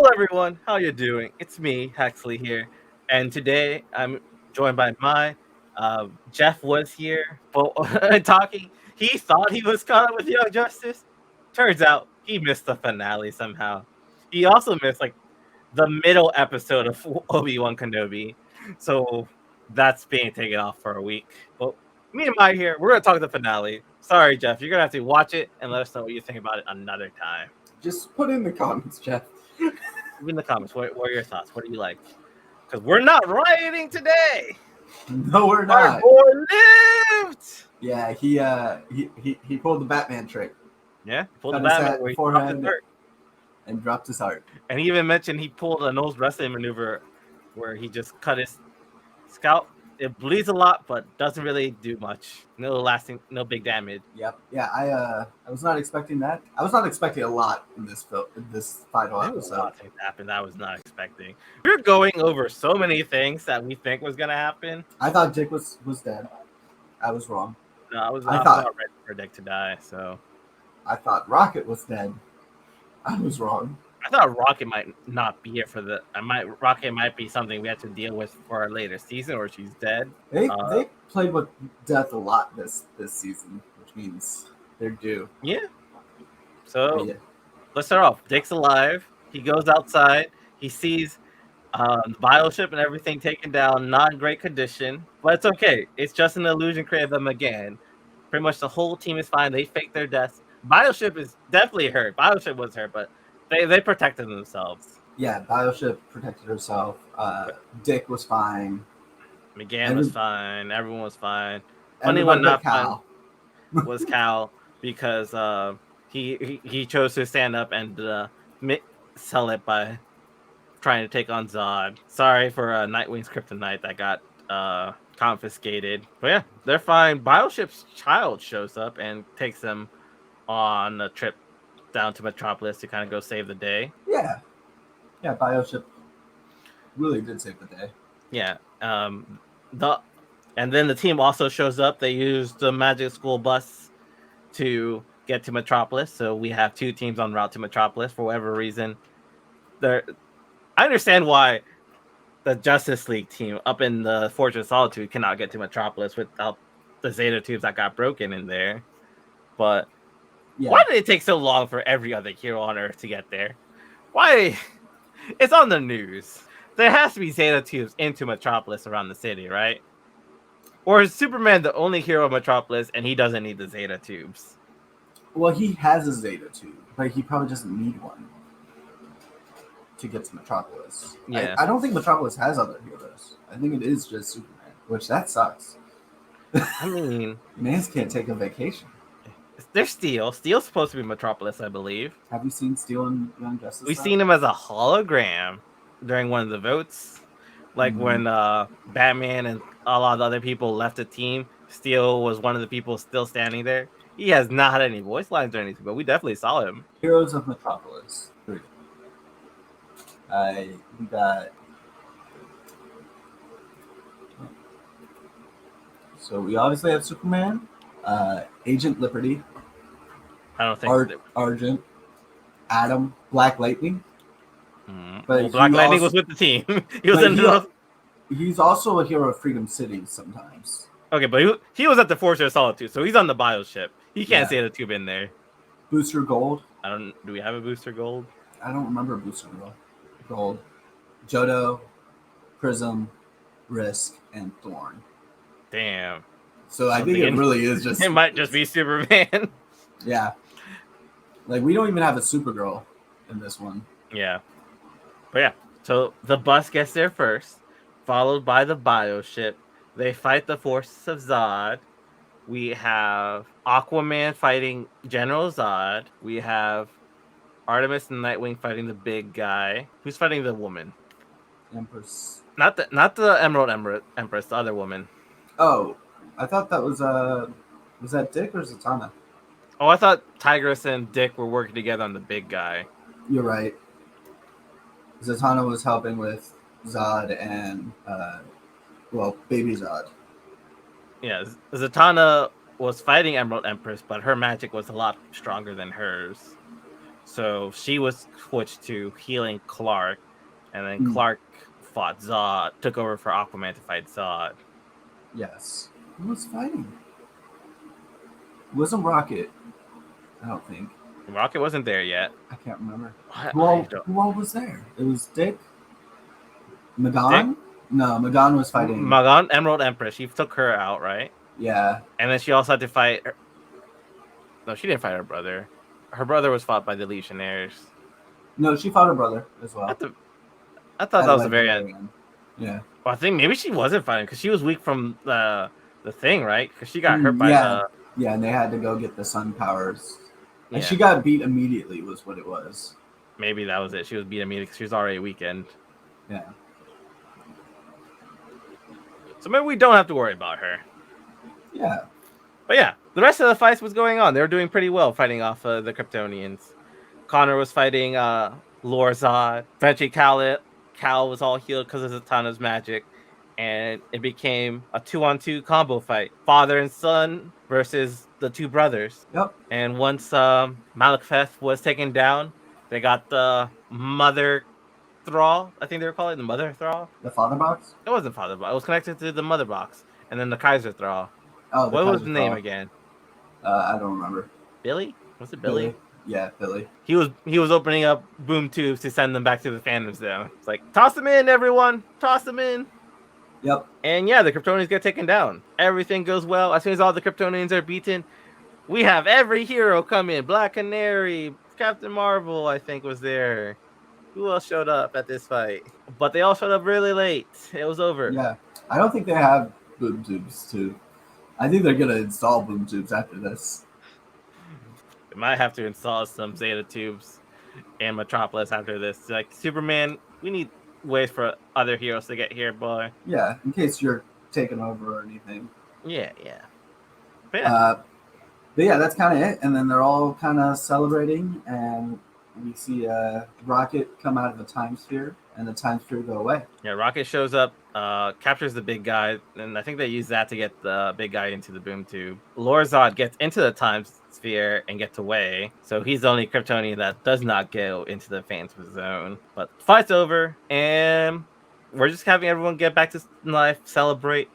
Hello, everyone. How you doing? It's me, Huxley here, and today I'm joined by Jeff was here, but talking. He thought he was caught up with Young Justice. Turns out he missed the finale somehow. He also missed like the middle episode of Obi-Wan Kenobi, so that's being taken off for a week. But me and Mike here, we're gonna talk the finale. Sorry, Jeff, you're gonna have to watch it and let us know what you think about it another time. Just put in the comments, Jeff. Leave in the comments. What are your thoughts? What do you like? Because we're not rioting today. No, we're Our not. boy lived. Yeah, he pulled the Batman trick. Yeah, pulled Cut the his Batman hat where he dropped his beforehand heart. and dropped his heart. And he even mentioned he pulled a nose wrestling maneuver where he just cut his scalp. It bleeds a lot, but doesn't really do much. No big damage. Yep. Yeah, I was not expecting that. I was not expecting a lot in this final There was a lot episode. of things that happened that I was not expecting. We were going over so many things that we think was gonna happen. I thought Dick was dead. I was wrong. No, I was I not thought- ready for Dick to die. So I thought Rocket was dead. I was wrong. I thought Rocket might not be here Rocket might be something we have to deal with for a later season, or she's dead. They played with death a lot this season, which means they're due. Yeah. So Yeah. let's start off. Dick's alive. He goes outside. He sees the bioship and everything taken down, not in great condition, but it's okay. It's just an illusion created them again. Pretty much the whole team is fine. They faked their deaths. Bioship is definitely hurt. Bioship was hurt, but they protected themselves. Yeah, Bioship protected herself. Dick was fine. McGann was fine. Everyone was fine. Only Everybody one but not Cal. fine was Cal because he chose to stand up and sell it by trying to take on Zod. Sorry for Nightwing's kryptonite that got confiscated. But yeah, they're fine. Bioship's child shows up and takes them on a trip down to Metropolis to kind of go save the day. Yeah, Bioship really did save the day. Yeah. And then the team also shows up. They use the Magic School bus to get to Metropolis. So we have two teams en route to Metropolis for whatever reason. I understand why the Justice League team up in the Fortress of Solitude cannot get to Metropolis without the Zeta tubes that got broken in there. But why did it take so long for every other hero on Earth to get there? Why? It's on the news. There has to be Zeta tubes into Metropolis around the city, right? Or is Superman the only hero of Metropolis and he doesn't need the Zeta tubes? Well, he has a Zeta tube, but he probably doesn't need one to get to Metropolis. Yeah. I don't think Metropolis has other heroes. I think it is just Superman, which that sucks. I mean, Mans can't take a vacation. There's Steel. Steel's supposed to be Metropolis, I believe. Have you seen Steel and Young Justice? We've seen him as a hologram during one of the votes. Like when Batman and a lot of other people left the team, Steel was one of the people still standing there. He has not had any voice lines or anything, but we definitely saw him. Heroes of Metropolis 3. We got. So we obviously have Superman, Agent Liberty, I don't think Argent, Atom, Black Lightning. But Black Lightning was with the team. He was he's also a hero of Freedom City sometimes. Okay, but he was at the Fortress of Solitude, so he's on the bioship. He can't say the tube in there. Booster Gold. Do we have a Booster Gold? I don't remember Booster Gold. Johto, Prism, Risk, and Thorn. Damn. So I think it really is just... It might just be Superman. Yeah. Like, we don't even have a Supergirl in this one. Yeah. But yeah, so the bus gets there first, followed by the bioship. They fight the forces of Zod. We have Aquaman fighting General Zod. We have Artemis and Nightwing fighting the big guy. Who's fighting the woman? Empress. Not the Emerald Empress, the other woman. Oh, I thought that was that Dick or Zatanna? Oh, I thought Tigress and Dick were working together on the big guy. You're right. Zatanna was helping with Zod and Baby Zod. Yeah, Zatanna was fighting Emerald Empress, but her magic was a lot stronger than hers. So she was switched to healing Clark, and then Mm, Clark fought Zod, took over for Aquaman to fight Zod. yes. Who was fighting? It wasn't Rocket, I don't think. Rocket wasn't there yet. I can't remember. What? Who I all don't. who all was there? It was Dick? Dick, Magan? No, Magan was fighting. Magan, Emerald Empress. She took her out, right? Yeah. And then she also had to fight. No, she didn't fight her brother. Her brother was fought by the Legionnaires. No, she fought her brother as well. At the, I thought At that was the like the very end. very end. Yeah. Well, I think maybe she wasn't fighting because she was weak from the thing, right? Because she got hurt by Yeah. the Yeah, and they had to go get the sun powers. And yeah. she got beat immediately was what it was. Maybe that was it. She was beat immediately because she was already weakened. Yeah. So maybe we don't have to worry about her. Yeah. But yeah, the rest of the fights was going on. They were doing pretty well fighting off the Kryptonians. Connor was fighting Lorzod. Eventually, Cal was all healed because of Zatanna's magic. And it became a 2-on-2 combo fight. Father and son versus the two brothers. Yep. And once Malekith was taken down, they got the Mother Thrall. I think they were calling it the Mother Thrall. The father box? It wasn't Father Box. It was connected to the Mother Box. And then the Kaiser Thrall. Oh, the What was Kaiser the name Thrall. again? I don't remember. Billy? Was it Billy? Yeah, Billy. He was opening up boom tubes to send them back to the Phantom Zone. It's like, toss them in, everyone! Toss them in! Yep. And yeah, the Kryptonians get taken down. Everything goes well. As soon as all the Kryptonians are beaten, we have every hero come in. Black Canary, Captain Marvel, I think, was there. Who else showed up at this fight? But they all showed up really late. It was over. Yeah. I don't think they have boom tubes too. I think they're gonna install boom tubes after this. They might have to install some Zeta tubes and Metropolis after this. Like, Superman, we need ways for other heroes to get here, boy. Yeah, in case you're taking over or anything. Yeah. But yeah. But yeah, that's kind of it. And then they're all kind of celebrating, and we see Rocket come out of the time sphere, and the time sphere go away. Yeah, Rocket shows up, captures the big guy, and I think they use that to get the big guy into the boom tube. Lorzod gets into the time sphere and gets away, so he's the only Kryptonian that does not go into the Phantom Zone. But the fight's over, and we're just having everyone get back to life, celebrate.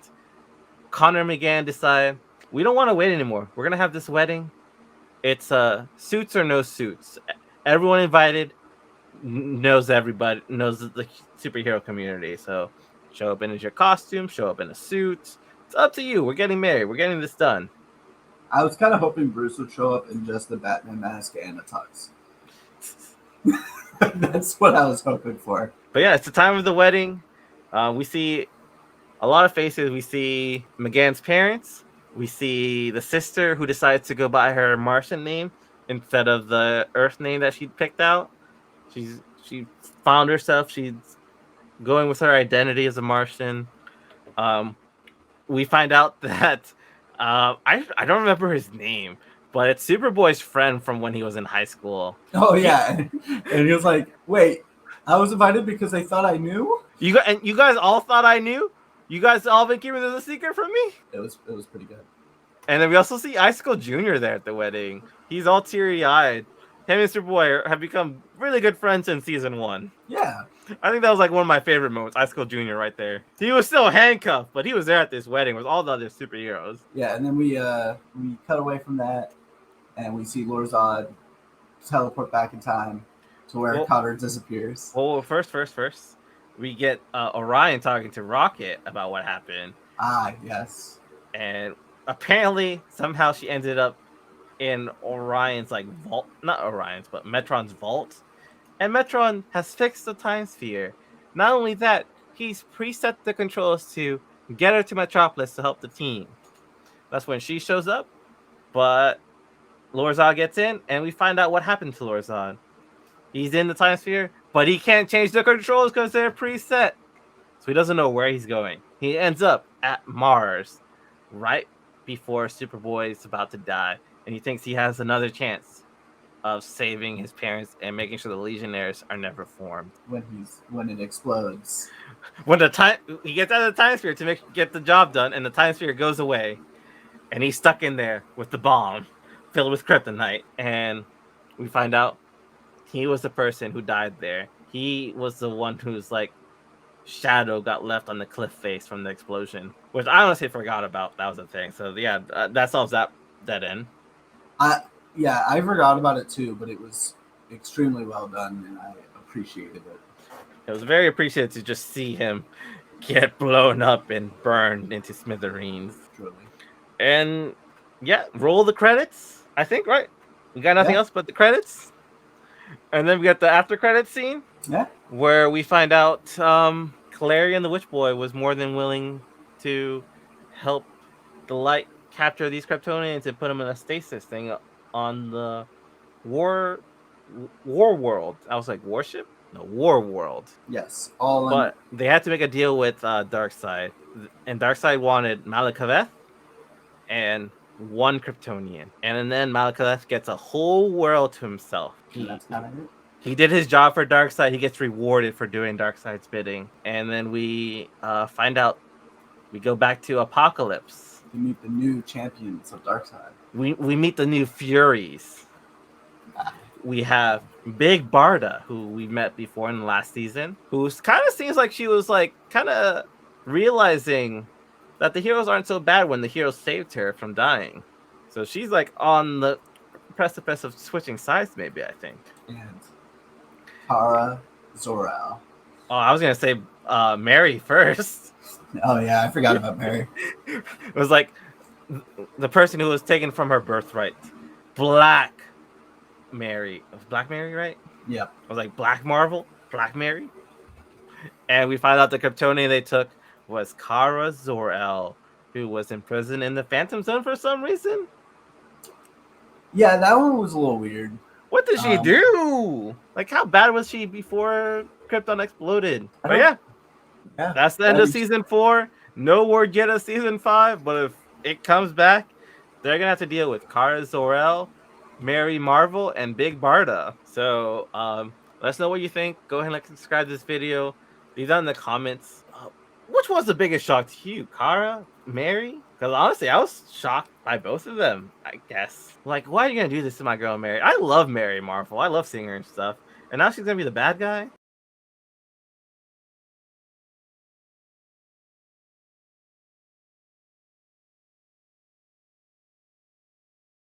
Connor and McGann decide, we don't want to wait anymore. We're going to have this wedding. It's suits or no suits. Everyone invited knows everybody, knows the superhero community. So show up in your costume, show up in a suit. It's up to you. We're getting married. We're getting this done. I was kind of hoping Bruce would show up in just the Batman mask and a tux. That's what I was hoping for. But yeah, it's the time of the wedding. We see a lot of faces. We see McGann's parents. We see the sister who decides to go by her Martian name instead of the Earth name that she picked out. She found herself. She's going with her identity as a Martian. We find out that I don't remember his name, but it's Superboy's friend from when he was in high school. Oh yeah, and he was like, "Wait, I was invited because they thought I knew." You guys all thought I knew. You guys all been keeping this a secret from me. It was pretty good. And then we also see Icicle Jr. there at the wedding. He's all teary-eyed. Him and Superboy have become really good friends since season 1. Yeah. I think that was like one of my favorite moments. Icicle Jr. right there. He was still handcuffed, but he was there at this wedding with all the other superheroes. Yeah, and then we cut away from that, and we see Lorzod teleport back in time to where Connor disappears. Well, first, we get Orion talking to Rocket about what happened. Ah, yes. And apparently, somehow she ended up in Orion's like vault, not Orion's, but Metron's vault. And Metron has fixed the time sphere. Not only that, he's preset the controls to get her to Metropolis to help the team. That's when she shows up, but Lorzod gets in, and we find out what happened to Lorzod. He's in the time sphere, but he can't change the controls because they're preset. So he doesn't know where he's going. He ends up at Mars right before Superboy is about to die, and he thinks he has another chance of saving his parents and making sure the Legionnaires are never formed. When it explodes. When he gets out of the time sphere to get the job done, and the time sphere goes away, and he's stuck in there with the bomb filled with kryptonite, and we find out he was the person who died there. He was the one who's like shadow got left on the cliff face from the explosion, which I honestly forgot about. That was a thing. So yeah, that solves that dead end. Yeah, I forgot about it too, but it was extremely well done, and I appreciated it. It was very appreciated to just see him get blown up and burned into smithereens. Truly. And yeah, roll the credits. I think right. We got nothing Yeah. else but the credits, and then we got the after credits scene. Yeah. Where we find out Clarion the Witch Boy was more than willing to help the light capture these Kryptonians and put them in a stasis thing on the war world. I was like warship? No, war world. Yes. All in. But they had to make a deal with Darkseid. And Darkseid wanted Malekith and one Kryptonian. And then Malekith gets a whole world to himself. That's kind of it. He did his job for Darkseid. He gets rewarded for doing Darkseid's bidding. And then we find out, we go back to Apocalypse. We meet the new champions of Darkseid. We meet the new Furies. We have Big Barda, who we met before in the last season, who kind of seems like she was like kind of realizing that the heroes aren't so bad when the heroes saved her from dying. So she's like on the precipice of switching sides, maybe, I think. And Kara Zor-El. Oh, I was gonna say Mary first. Oh yeah, I forgot about Mary. It was like the person who was taken from her birthright, Black Mary. Black Mary, right? Yep. I was like Black Marvel, Black Mary, and we find out the Kryptonian they took was Kara Zor-El, who was in prison in the Phantom Zone for some reason. Yeah, that one was a little weird. What did she do? Like, how bad was she before Krypton exploded? But yeah, that's the end of season 4. No word yet of season 5, but if it comes back, they're gonna have to deal with Kara Zor-El, Mary Marvel, and Big Barda. So let us know what you think. Go ahead and like, subscribe to this video. Leave that in the comments. Which was the biggest shock to you, Kara, Mary? Because honestly, I was shocked by both of them, I guess. Like, why are you gonna do this to my girl Mary? I love Mary Marvel. I love seeing her and stuff. And now she's gonna be the bad guy?